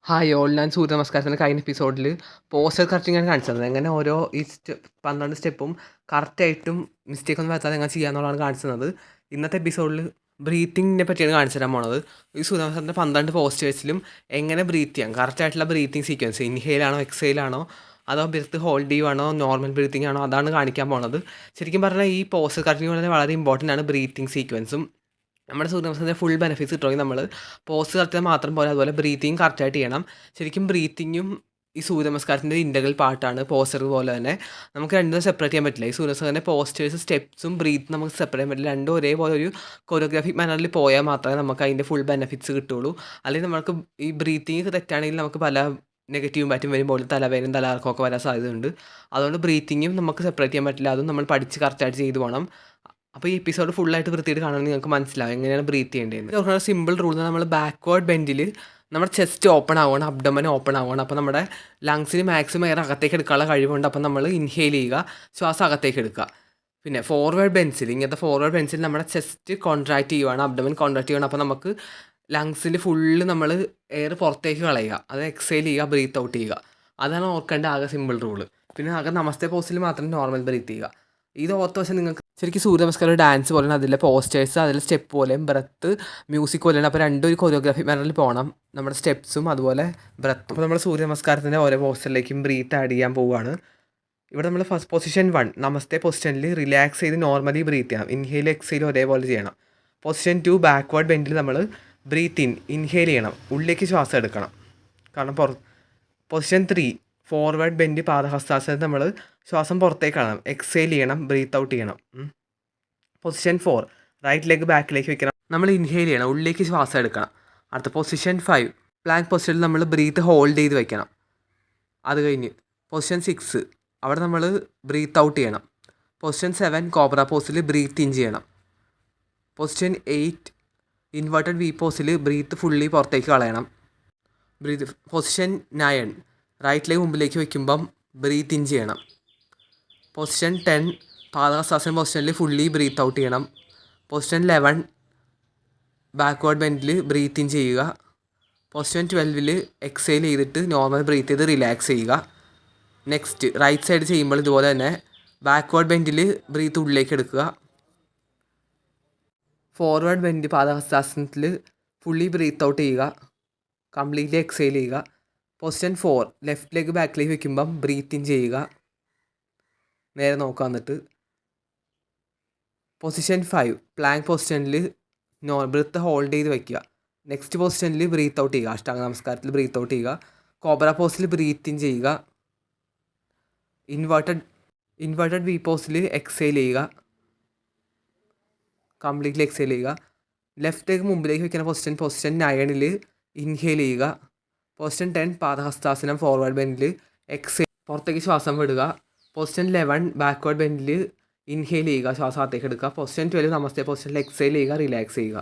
Hi all, ഞാൻ സൂര്യ നമസ്കാരത്തിൻ്റെ കഴിഞ്ഞ എപ്പിസോഡിൽ പോസ്റ്റർ കറക്റ്റിംഗ് ആണ് കാണിച്ചത്. എങ്ങനെ ഓരോ 12 സ്റ്റെപ്പും കറക്റ്റായിട്ടും മിസ്റ്റേക്ക് ഒന്നും വരുത്താതെ എങ്ങനെ ചെയ്യാമെന്നുള്ളതാണ് കാണിച്ചത്. ഇന്നത്തെ എപ്പിസോഡിൽ ബ്രീത്തിങ്ങിനെ പറ്റിയാണ് കാണിച്ചു തരാൻ പോണത്. ഈ സൂര്യ നമസ്കാരത്തിൻ്റെ 12 പോസ്റ്റേഴ്സിലും എങ്ങനെ ബ്രീത്ത് ചെയ്യാം, കറക്റ്റായിട്ടുള്ള ബ്രീത്തിങ് സീക്വൻസ്, ഇൻഹെയിലാണോ എക്സെയിലാണോ അതോ ബ്രീത്ത് ഹോൾഡ് ചെയ്യുവാണോ നോർമൽ ബ്രീത്തിങ് ആണോ, അതാണ് കാണിക്കാൻ പോണത്. ശരിക്കും പറഞ്ഞാൽ ഈ പോസ്റ്റർ കറക്റ്റിംഗ് വളരെ ഇമ്പോർട്ടൻ്റ് ആണ്. ബ്രീത്തിങ് സീക്വൻസും നമ്മുടെ സൂര്യനമസ്കാരത്തിൻ്റെ ഫുൾ ബെനിഫിറ്റ്സ് കിട്ടണമെങ്കിൽ നമ്മൾ പോസ്റ്റ് കറക്റ്റ് മാത്രം പോലെ അതുപോലെ ബ്രീത്തിങ് കറക്റ്റായിട്ട് ചെയ്യണം. ശരിക്കും ബ്രീത്തിങ്ങും ഈ സൂര്യനമസ്കാരത്തിൻ്റെ ഇൻ്റഗ്രൽ പാർട്ടാണ്. പോസ്റ്റർ പോലെ തന്നെ നമുക്ക് രണ്ടും സെപ്പറേറ്റ് ചെയ്യാൻ പറ്റില്ല. ഈ സൂര്യനമസ്കാരത്തിൻ്റെ പോസ്റ്റേഴ്സ് സ്റ്റെപ്സും ബ്രീത്തും നമുക്ക് സെപ്പറേറ്റ് ചെയ്യാൻ പറ്റില്ല. രണ്ടും ഒരേപോലെ ഒരു കൊറിയോഗ്രാഫിക് മാനറിൽ പോയാൽ മാത്രമേ നമുക്ക് അതിൻ്റെ ഫുൾ ബെനിഫിറ്റ്സ് കിട്ടുള്ളൂ. അല്ലെങ്കിൽ നമുക്ക് ഈ ബ്രീത്തിങ് തെറ്റാണെങ്കിൽ നമുക്ക് പല നെഗറ്റീവ് ഇമ്പാക്റ്റും വരുമ്പോൾ തലവേദനയും തലകറക്കമൊക്കെ വരാൻ സാധ്യതയുണ്ട്. അതുകൊണ്ട് ബ്രീത്തിങ്ങും നമുക്ക് സെപ്പറേറ്റ് ചെയ്യാൻ പറ്റില്ല. അതും നമ്മൾ പഠിച്ച് കറക്റ്റായിട്ട് ചെയ്ത് പോകണം. അപ്പോൾ ഈ എപ്പിസോഡ് ഫുള്ളായിട്ട് വൃത്തിയായിട്ട് കാണുമെങ്കിൽ നിങ്ങൾക്ക് മനസ്സിലാവും എങ്ങനെയാണ് ബ്രീത്ത് ചെയ്യേണ്ടത്. നോക്കുന്ന സിമ്പിൾ റൂൾ നമ്മൾ ബാക്ക്വേർഡ് ബെൻഡിൽ നമ്മുടെ ചെസ്റ്റ് ഓപ്പൺ ആവണം, അബ്ഡമൻ ഓപ്പൺ ആവണം. അപ്പോൾ നമ്മുടെ ലങ്സിന് മാക്സിമം എയർ അകത്തേക്ക് എടുക്കാനുള്ള കഴിവുണ്ട്. അപ്പോൾ നമ്മൾ ഇൻഹെയിൽ ചെയ്യുക, ശ്വാസം അകത്തേക്ക് എടുക്കുക. പിന്നെ ഫോർവേഡ് ബെൻസിൽ, ഇങ്ങനത്തെ ഫോർവേഡ് ബെൻസിൽ നമ്മുടെ ചെസ്റ്റ് കോൺട്രാക്റ്റ് ചെയ്യുവാണ്, അബ്ഡമൻ കോൺട്രാക്റ്റ് ചെയ്യണം. അപ്പോൾ നമുക്ക് ലങ്സിൽ ഫുള്ള് നമ്മൾ എയർ പുറത്തേക്ക് കളയുക, അത് എക്സെയിൽ ചെയ്യുക, ബ്രീത്ത് ഔട്ട് ചെയ്യുക. അതാണ് ഓർക്കേണ്ട ആകെ സിമ്പിൾ റൂള്. പിന്നെ ആകെ നമസ്തേ പോസ്റ്റിൽ മാത്രം നോർമൽ ബ്രീത്ത് ചെയ്യുക. ഇത് ഓർത്ത വശം നിങ്ങൾക്ക് ശരിക്കും സൂര്യ നമസ്കാരം ഡാൻസ് പോലെയാണ്. അതിലെ പോസ്റ്റേഴ്സ് അതിലെ സ്റ്റെപ്പ് പോലെയും ബ്രത്ത് മ്യൂസിക് പോലെയാണ്. അപ്പോൾ രണ്ടും ഒരു കൊറിയോഗ്രാഫി മാനറിൽ പോകണം, നമ്മുടെ സ്റ്റെപ്സും അതുപോലെ ബ്രത്തും. അപ്പോൾ നമ്മൾ സൂര്യ നമസ്കാരത്തിൻ്റെ ഓരോ പോസ്റ്ററിലേക്കും ബ്രീത്ത് ആഡ് ചെയ്യാൻ പോവുകയാണ്. ഇവിടെ നമ്മൾ ഫസ്റ്റ് പൊസിഷൻ 1 നമസ്തേ പൊസിഷനിൽ റിലാക്സ് ചെയ്ത് നോർമലി ബ്രീത്ത് ചെയ്യണം. ഇൻഹെയിൽ എക്സെയിൽ ഒരേപോലെ ചെയ്യണം. പൊസിഷൻ 2 ബാക്ക്വേർഡ് ബെൻഡിൽ നമ്മൾ ബ്രീത്ത് ഇൻഹെയിൽ ചെയ്യണം, ഉള്ളിലേക്ക് ശ്വാസം എടുക്കണം, കാരണം പൊസിഷൻ 3 ഫോർവേഡ് ബെൻഡ് പാദഹസ്താസനത്തിൽ നമ്മൾ ശ്വാസം പുറത്തേക്ക് കാണണം, എക്സെയിൽ ചെയ്യണം, ബ്രീത്ത് ഔട്ട് ചെയ്യണം. പൊസിഷൻ 4 റൈറ്റ് ലെഗ് ബാക്കിലേക്ക് വെക്കണം, നമ്മൾ ഇൻഹെയിൽ ചെയ്യണം, ഉള്ളിലേക്ക് ശ്വാസം എടുക്കണം. അടുത്ത പൊസിഷൻ 5 പ്ലാങ്ക് പൊസിഷനിൽ നമ്മൾ ബ്രീത്ത് ഹോൾഡ് ചെയ്ത് വെക്കണം. അത് കഴിഞ്ഞ് പൊസിഷൻ 6 അവിടെ നമ്മൾ ബ്രീത്ത് ഔട്ട് ചെയ്യണം. പൊസിഷൻ 7 കോബ്ര പോസിൽ ബ്രീത്ത് ഇൻ ചെയ്യണം. പൊസിഷൻ 8 ഇൻവേർട്ടഡ് വി പോസിൽ ബ്രീത്ത് ഫുള്ളി പുറത്തേക്ക് കളയണം. പൊസിഷൻ 9 റൈറ്റ് ലെഗ് മുമ്പിലേക്ക് വയ്ക്കുമ്പം ബ്രീത്ത് ഇൻ ചെയ്യണം. പൊസിഷൻ 10 പാദഹസ്താസന പൊസിഷനിൽ ഫുള്ളി ബ്രീത്ത് ഔട്ട് ചെയ്യണം. പൊസിഷൻ 11 ബാക്ക്വേർഡ് ബെൻഡിൽ ബ്രീത്ത് ഇൻ ചെയ്യുക. പൊസിഷൻ 12 എക്സെയിൽ ചെയ്തിട്ട് നോർമൽ ബ്രീത്ത് ചെയ്ത് റിലാക്സ് ചെയ്യുക. നെക്സ്റ്റ് റൈറ്റ് സൈഡ് ചെയ്യുമ്പോൾ ഇതുപോലെ തന്നെ ബാക്ക്വേർഡ് ബെൻഡിൽ ബ്രീത്ത് ഉള്ളിലേക്ക് എടുക്കുക. Forward bend പാദഹസ്താസനത്തിൽ fully breath out ചെയ്യുക, കംപ്ലീറ്റ്ലി എക്സെയിൽ ചെയ്യുക. പൊസിഷൻ 4 ലെഫ്റ്റ് ലെഗ് ബാക്കിലേക്ക് വയ്ക്കുമ്പം ബ്രീത്ത് ഇൻ ചെയ്യുക, നേരെ നോക്കുക. എന്നിട്ട് പൊസിഷൻ 5 പ്ലാങ്ക് പൊസിഷനിൽ ബ്രീത്ത് ഹോൾഡ് ചെയ്ത് വയ്ക്കുക. നെക്സ്റ്റ് പൊസിഷനിൽ ബ്രീത്ത് ഔട്ട് ചെയ്യുക, അഷ്ടാംഗ നമസ്കാരത്തിൽ ബ്രീത്ത് ഔട്ട് ചെയ്യുക. കോബ്ര പോസിൽ ബ്രീത്ത് ഇൻ ചെയ്യുക. ഇൻവേർട്ടഡ് വി പോസിൽ എക്സെയിൽ ചെയ്യുക, കംപ്ലീറ്റ്ലി എക്സെയിൽ ചെയ്യുക. ലെഫ്റ്റ് ലെഗ് മുമ്പിലേക്ക് വയ്ക്കുന്ന പൊസിഷൻ 9 ഇൻഹെയിൽ ചെയ്യുക. പൊസിഷൻ 10 പാദഹസ്താസനം ഫോർവേഡ് ബെൻഡിൽ എക്സെയിൽ പുറത്തേക്ക് ശ്വാസം വിടുക. പൊസിഷൻ 11 ബാക്ക്വേർഡ് ബെൻഡിൽ ഇൻഹെയിൽ ചെയ്യുക, ശ്വാസം അകത്തേക്ക് എടുക്കുക. പൊസിഷൻ 12 നമസ്തേ പൊസിഷനിൽ എക്സെയിൽ ചെയ്യുക, റിലാക്സ് ചെയ്യുക.